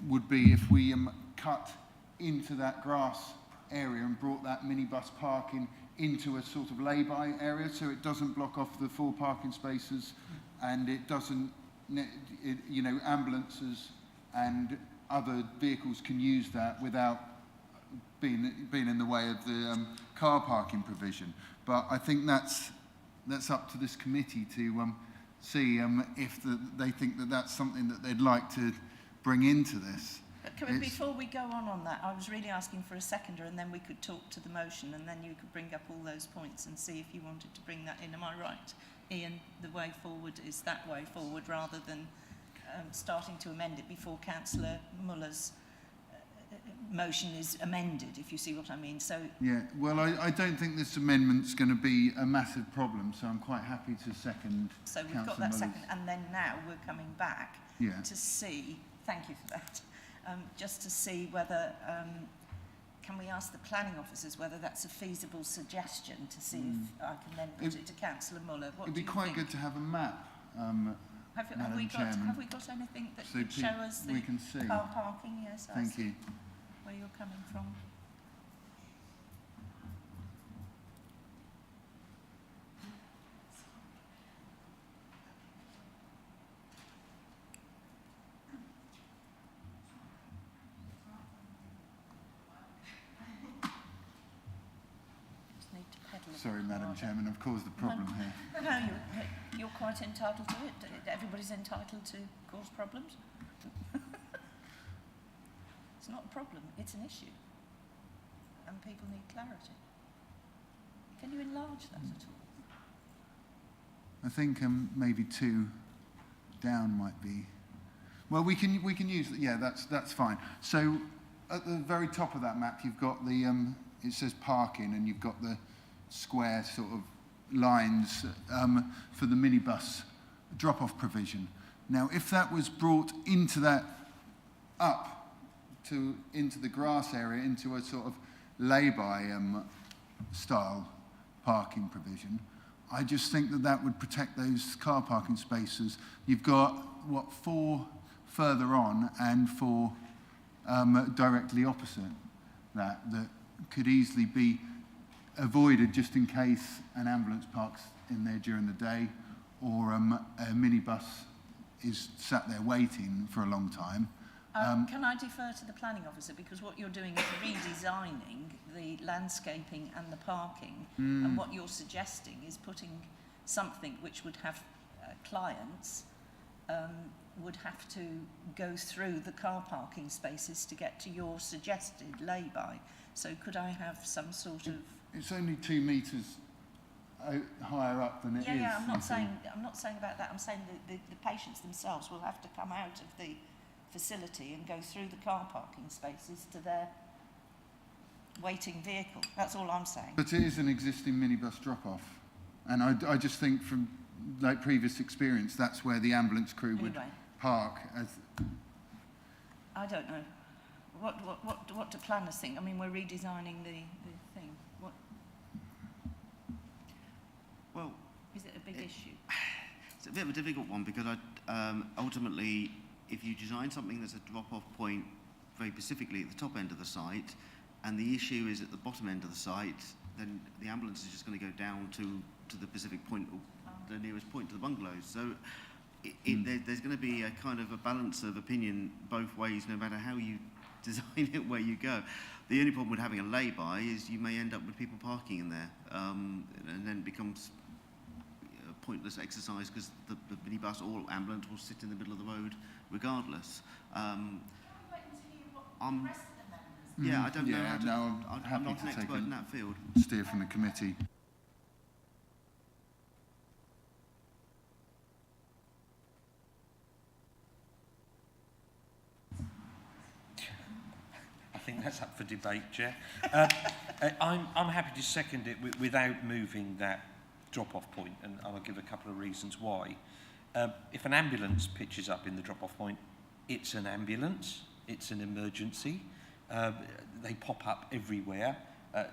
would be if we cut into that grass area and brought that minibus parking into a sort of lay-by area, so it doesn't block off the 4 parking spaces, and it doesn't, ambulances and other vehicles can use that without being in the way of the car parking provision. But I think that's up to this committee to see if they think that that's something that they'd like to bring into this. But before we go on that, I was really asking for a seconder, and then we could talk to the motion, and then you could bring up all those points and see if you wanted to bring that in. Am I right, Ian? The way forward is that way forward, rather than starting to amend it before Councillor Muller's motion is amended, if you see what I mean. So yeah, well, I don't think this amendment's going to be a massive problem, so I'm quite happy to second. So we've got that second, and then now we're coming back to see. Thank you for that. Just to see whether, can we ask the planning officers whether that's a feasible suggestion, to see if I can then put it to Councillor Muller. What it'd be quite good to have a map, have we got anything that so could show us the car parking? Yes, thank you. Where you're coming from. Sorry, Madam Chairman, I've caused the problem here. No, you're quite entitled to it. Everybody's entitled to cause problems. It's not a problem, it's an issue. And people need clarity. Can you enlarge that at all? I think maybe 2 down might be. Well, we can use that. Yeah, that's fine. So at the very top of that map, you've got the it says parking, and you've got the square sort of lines for the minibus drop-off provision. Now, if that was brought into that into the grass area, into a sort of lay-by style parking provision, I just think that would protect those car parking spaces. You've got, 4 further on and 4 directly opposite that could easily be avoided just in case an ambulance parks in there during the day, or a minibus is sat there waiting for a long time. Can I defer to the planning officer, because what you're doing is redesigning the landscaping and the parking, and what you're suggesting is putting something which would have clients would have to go through the car parking spaces to get to your suggested lay-by. So could I have some sort of... It's only 2 metres higher up than it is. Yeah, I'm not saying about that. I'm saying the patients themselves will have to come out of the facility and go through the car parking spaces to their waiting vehicle. That's all I'm saying. But it is an existing minibus drop-off. And I just think from like previous experience, that's where the ambulance crew would park. I don't know. What do planners think? I mean, we're redesigning the thing. What? Well, is it a big issue? It's a bit of a difficult one, because ultimately, if you design something that's a drop-off point very specifically at the top end of the site, and the issue is at the bottom end of the site, then the ambulance is just going to go down to the specific point, the nearest point to the bungalows. So there's going to be a kind of a balance of opinion both ways, no matter how you design it, where you go. The only problem with having a lay-by is you may end up with people parking in there, and then it becomes a pointless exercise, because the minibus or ambulance will sit in the middle of the road regardless. Can we wait and hear what the rest of the members... Yeah, I don't know how to... No, I'm not an expert in that field. Steer from the committee. I think that's up for debate, Chair. I'm happy to second it without moving that drop-off point, and I'll give a couple of reasons why. If an ambulance pitches up in the drop-off point, it's an ambulance, it's an emergency. They pop up everywhere,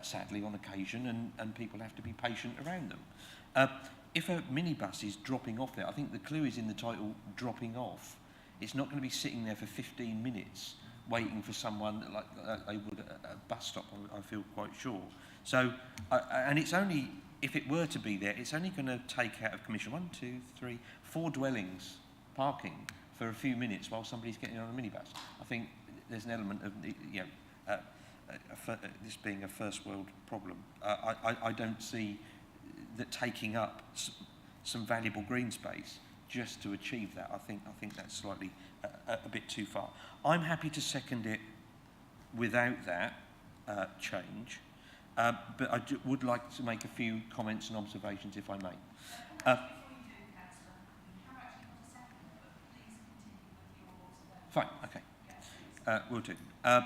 sadly, on occasion, and people have to be patient around them. If a minibus is dropping off there, I think the clue is in the title, dropping off. It's not going to be sitting there for 15 minutes waiting for someone like they would at a bus stop, I feel quite sure. So, and it's only, if it were to be there, it's only going to take out of commission 1, 2, 3, 4 dwellings parking for a few minutes while somebody's getting on a minibus. I think there's an element of, you know, this being a first world problem. I don't see that taking up some valuable green space just to achieve that. I think that's slightly a bit too far. I'm happy to second it without that change, but I would like to make a few comments and observations, if I may. Fine, okay. Will do. I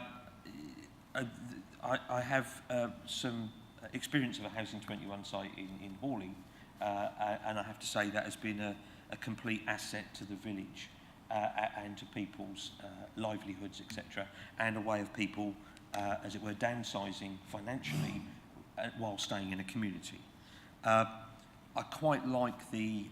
have some experience of a Housing 21 site in Hawley, and I have to say that has been a complete asset to the village and to people's livelihoods, etc., and a way of people, as it were, downsizing financially while staying in a community. I quite like the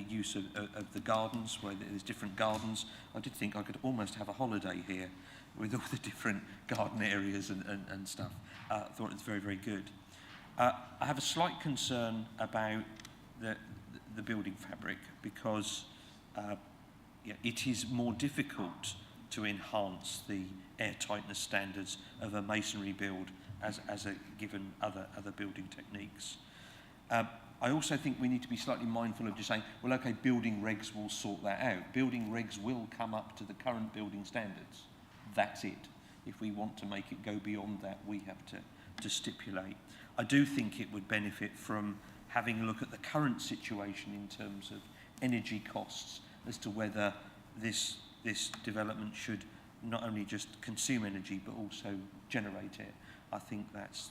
use of the gardens, where there's different gardens. I did think I could almost have a holiday here with all the different garden areas and stuff. I thought it was very, very good. I have a slight concern about the building fabric, because it is more difficult to enhance the airtightness standards of a masonry build as a given other building techniques. I also think we need to be slightly mindful of just saying, well, okay, building regs will sort that out. Building regs will come up to the current building standards. That's it. If we want to make it go beyond that, we have to stipulate. I do think it would benefit from having a look at the current situation in terms of energy costs, as to whether this development should not only just consume energy but also generate it. I think that's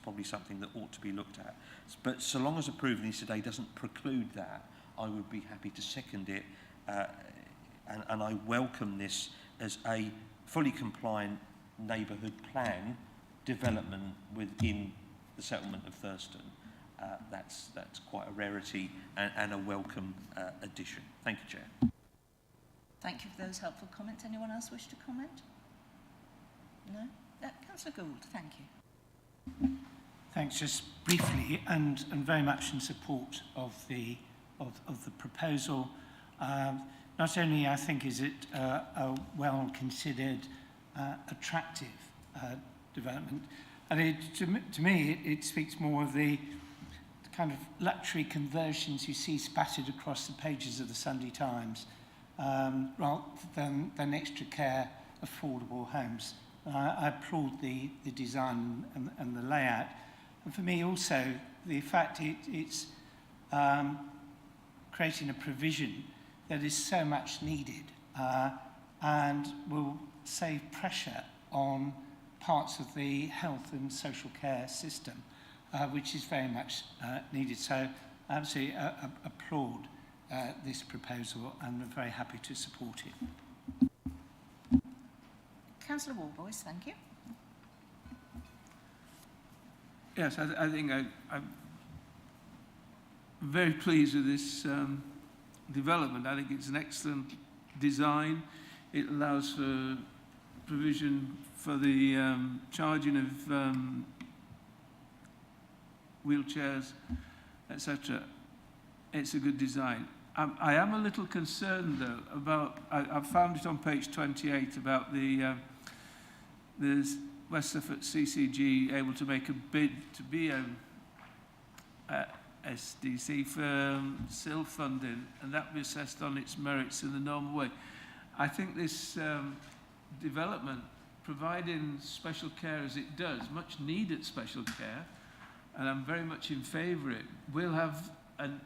probably something that ought to be looked at. But so long as approving this today doesn't preclude that, I would be happy to second it, and I welcome this as a fully compliant neighbourhood plan development within the settlement of Thurston. That's quite a rarity and a welcome addition. Thank you, Chair. Thank you for those helpful comments. Anyone else wish to comment? No? Councillor Gould, thank you. Thanks. Just briefly, and very much in support of the proposal. Not only I think is it a well-considered, attractive development, and to me it speaks more of the kind of luxury conversions you see spattered across the pages of the Sunday Times, rather than extra care, affordable homes. I applaud the design and the layout. And for me also, the fact it's creating a provision that is so much needed and will save pressure on parts of the health and social care system, which is very much needed. So I absolutely applaud this proposal and I'm very happy to support it. Councillor Warboys, thank you. Yes, I think I'm very pleased with this development. I think it's an excellent design. It allows for provision for the charging of wheelchairs, etc. It's a good design. I am a little concerned, though, about, I found it on page 28 about the West Suffolk CCG able to make a bid to be a SDC for SIL funding, and that be assessed on its merits in the normal way. I think this development, providing special care as it does, much needed special care, and I'm very much in favour of it, will have an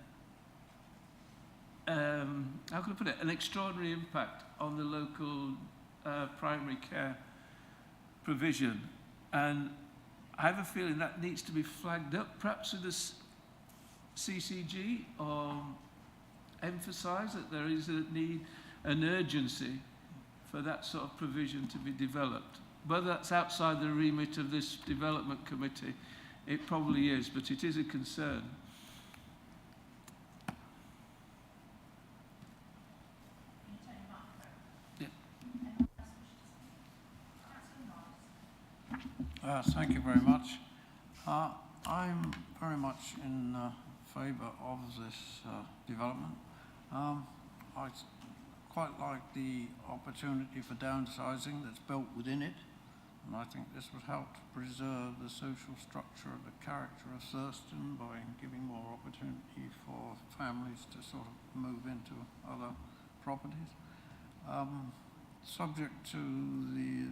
how can I put it, an extraordinary impact on the local primary care provision. And I have a feeling that needs to be flagged up, perhaps with the CCG, or emphasise that there is a need, an urgency for that sort of provision to be developed. Whether that's outside the remit of this development committee, it probably is, but it is a concern. Thank you very much. I'm very much in favour of this development. I quite like the opportunity for downsizing that's built within it, and I think this would help to preserve the social structure and the character of Thurston by giving more opportunity for families to sort of move into other properties. Subject to the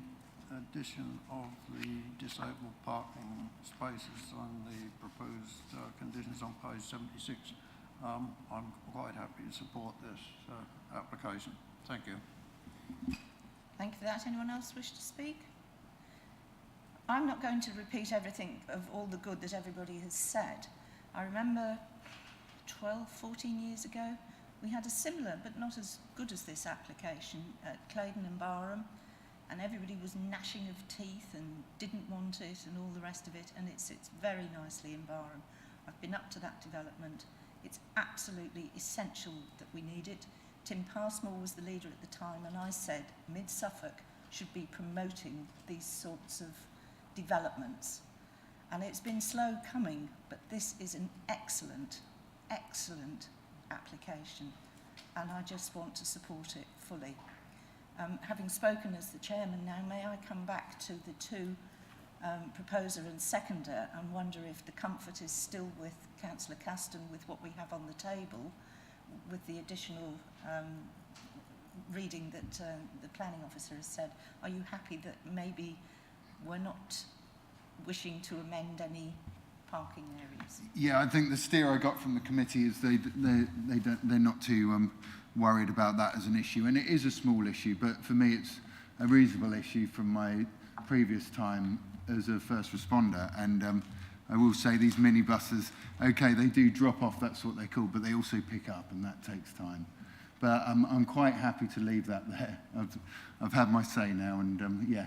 addition of the disabled parking spaces on the proposed conditions on page 76, I'm quite happy to support this application. Thank you. Thank you for that. Anyone else wish to speak? I'm not going to repeat everything of all the good that everybody has said. I remember 12, 14 years ago, we had a similar, but not as good as this application at Claydon and Barham, and everybody was gnashing of teeth and didn't want it and all the rest of it, and it sits very nicely in Barham. I've been up to that development. It's absolutely essential that we need it. Tim Passmore was the leader at the time, and I said Mid-Suffolk should be promoting these sorts of developments. And it's been slow coming, but this is an excellent, excellent application, and I just want to support it fully. Having spoken as the chairman now, may I come back to the two proposer and seconder and wonder if the comfort is still with Councillor Caston with what we have on the table, with the additional reading that the planning officer has said. Are you happy that maybe we're not wishing to amend any parking areas? Yeah, I think the steer I got from the committee is they're not too worried about that as an issue, and it is a small issue, but for me it's a reasonable issue from my previous time as a first responder. And I will say these minibuses, okay, they do drop off, that's what they're called, but they also pick up, and that takes time. But I'm quite happy to leave that there. I've had my say now, and yeah,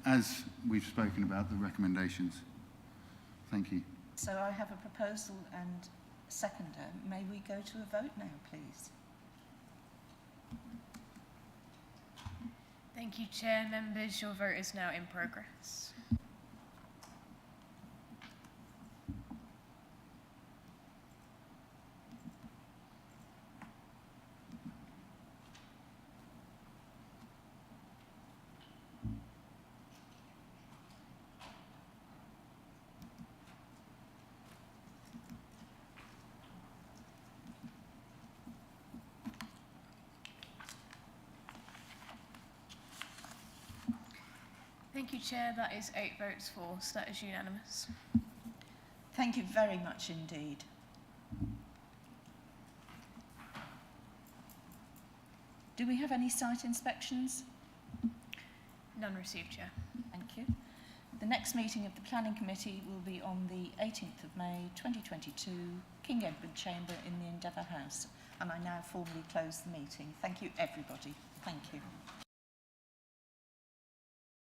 as we've spoken about the recommendations. Thank you. So I have a proposal and a seconder. May we go to a vote now, please? Thank you, Chair. Members, your vote is now in progress. Thank you, Chair. That is 8 votes for, so that is unanimous. Thank you very much indeed. Do we have any site inspections? None received, Chair. Thank you. The next meeting of the Planning Committee will be on the 18th of May 2022, King Edward Chamber in the Endeavour House. And I now formally close the meeting. Thank you, everybody. Thank you.